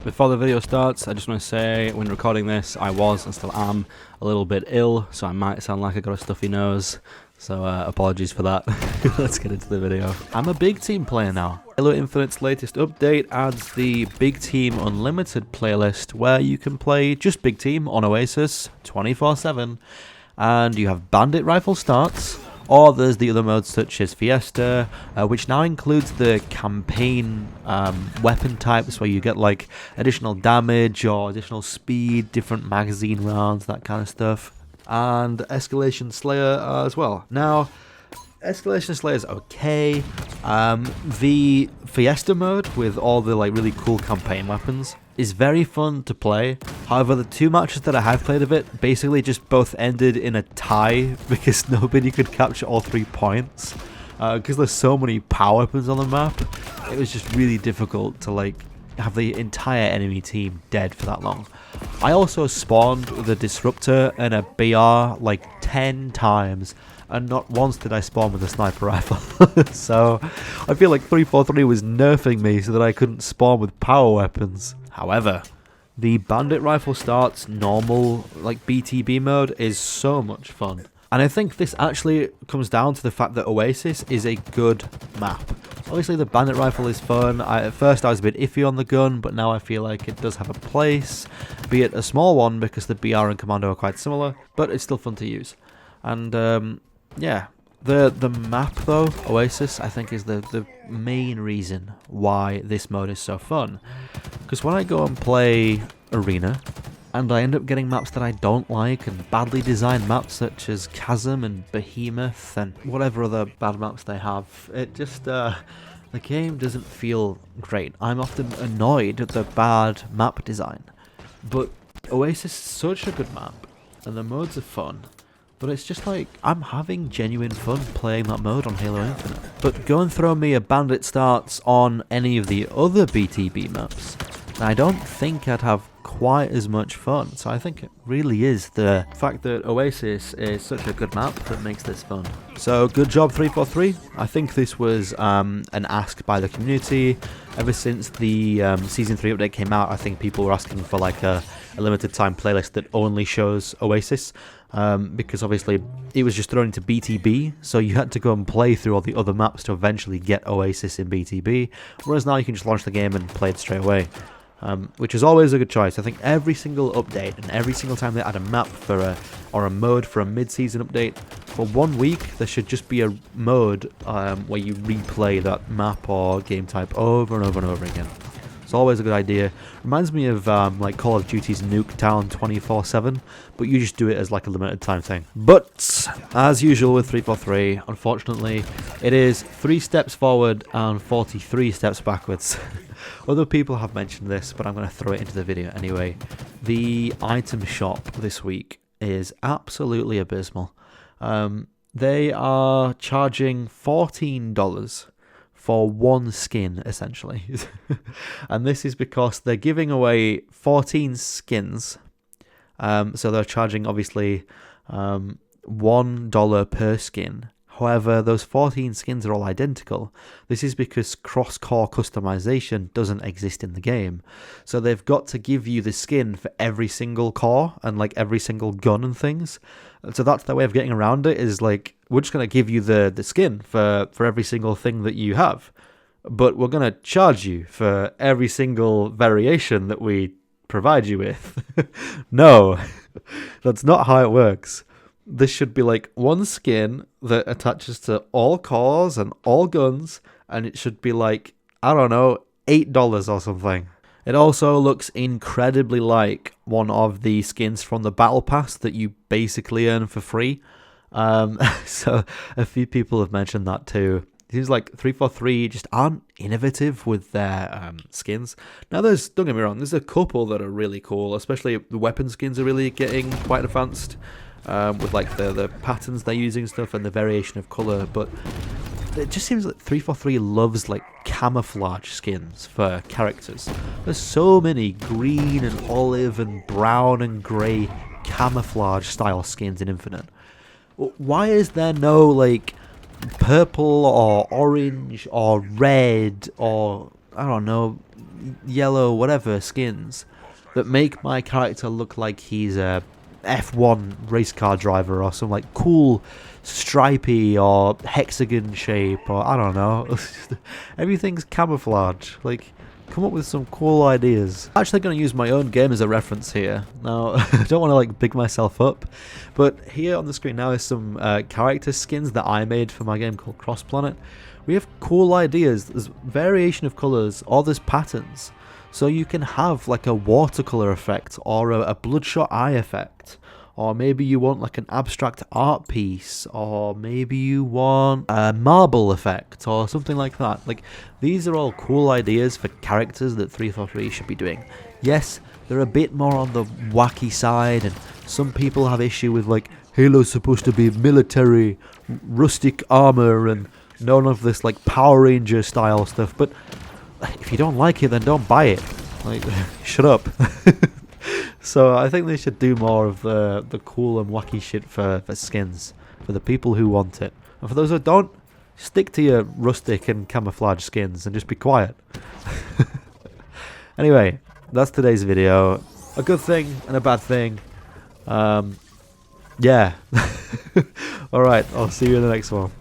Before the video starts, I just want to say, when recording this, I was and still am a little bit ill, so I might sound like I got a stuffy nose, so apologies for that. Let's get into the video. I'm a big team player now. Halo Infinite's latest update adds the Big Team Unlimited playlist, where you can play just Big Team on Oasis 24/7, and you have bandit rifle starts, or there's the other modes such as Fiesta, which now includes the campaign weapon types where you get like additional damage or additional speed, different magazine rounds, that kind of stuff. And Escalation Slayer as well. Now, Escalation Slayer is okay. The Fiesta mode with all the like really cool campaign weapons is very fun to play. However, the two matches that I have played of it basically just both ended in a tie because nobody could capture all 3 points. Because there's so many power weapons on the map, it was just really difficult to like have the entire enemy team dead for that long. I also spawned with a Disruptor and a BR like 10 times, and not once did I spawn with a sniper rifle. So I feel like 343 was nerfing me so that I couldn't spawn with power weapons. However, the bandit rifle starts normal like BTB mode is so much fun. And I think this actually comes down to the fact that Oasis is a good map. Obviously the bandit rifle is fun. At first I was a bit iffy on the gun, but now I feel like it does have a place. Be it a small one because the BR and Commando are quite similar, but it's still fun to use. And yeah, the map though, Oasis, I think is the main reason why this mode is so fun. Because when I go and play Arena, and I end up getting maps that I don't like, and badly designed maps such as Chasm and Behemoth and whatever other bad maps they have, it just, the game doesn't feel great. I'm often annoyed at the bad map design. But Oasis is such a good map, and the modes are fun. But it's just like, I'm having genuine fun playing that mode on Halo Infinite. But go and throw me a bandit starts on any of the other BTB maps, I don't think I'd have quite as much fun. So I think it really is the fact that Oasis is such a good map that makes this fun. So good job 343. I think this was an ask by the community. Ever since the Season 3 update came out, I think people were asking for like a limited time playlist that only shows Oasis. Because obviously it was just thrown into BTB, so you had to go and play through all the other maps to eventually get Oasis in BTB, whereas now you can just launch the game and play it straight away. Which is always a good choice. I think every single update and every single time they add a map for or a mode for a mid-season update, for 1 week there should just be a mode where you replay that map or game type over and over and over again. It's always a good idea. Reminds me of like Call of Duty's Nuketown 24/7, but you just do it as like a limited time thing. But as usual with 343, unfortunately, it is 3 steps forward and 43 steps backwards. Other people have mentioned this, but I'm going to throw it into the video anyway. The item shop this week is absolutely abysmal. They are charging $14 for 1 skin, essentially. And this is because they're giving away 14 skins. So they're charging, obviously, $1 per skin. However, those 14 skins are all identical. This is because cross-core customization doesn't exist in the game. So they've got to give you the skin for every single core and like every single gun and things. So that's their way of getting around it, is like, we're just going to give you the skin for every single thing that you have. But we're going to charge you for every single variation that we provide you with. No, that's not how it works. This should be like 1 skin that attaches to all cores and all guns, and it should be like, I don't know, $8 or something. It also looks incredibly like one of the skins from the Battle Pass that you basically earn for free. So a few people have mentioned that too. It seems like 343 just aren't innovative with their skins. Now don't get me wrong, there's a couple that are really cool, especially the weapon skins are really getting quite advanced. With like the patterns they're using and stuff and the variation of colour, but it just seems like 343 loves like camouflage skins for characters. There's so many green and olive and brown and grey camouflage style skins in Infinite. Why is there no like purple or orange or red or, I don't know, yellow, whatever skins that make my character look like he's a F1 race car driver or some like cool stripy or hexagon shape, or I don't know. Everything's camouflage. Like, come up with some cool ideas. I'm actually going to use my own game as a reference here. Now, I don't want to like big myself up, but here on the screen now is some character skins that I made for my game called Cross Planet. We have cool ideas. There's variation of colours, or there's patterns. So you can have like a watercolour effect, or a bloodshot eye effect, or maybe you want like an abstract art piece, or maybe you want a marble effect, or something like that. Like, these are all cool ideas for characters that 343 should be doing. Yes, they're a bit more on the wacky side, and some people have issue with like, Halo's supposed to be military, rustic armour, and none of this like Power Ranger style stuff, but if you don't like it, then don't buy it. Like, shut up. So I think they should do more of the cool and wacky shit for skins, for the people who want it. And for those who don't, stick to your rustic and camouflage skins and just be quiet. Anyway, that's today's video. A good thing and a bad thing. Yeah. Alright, I'll see you in the next one.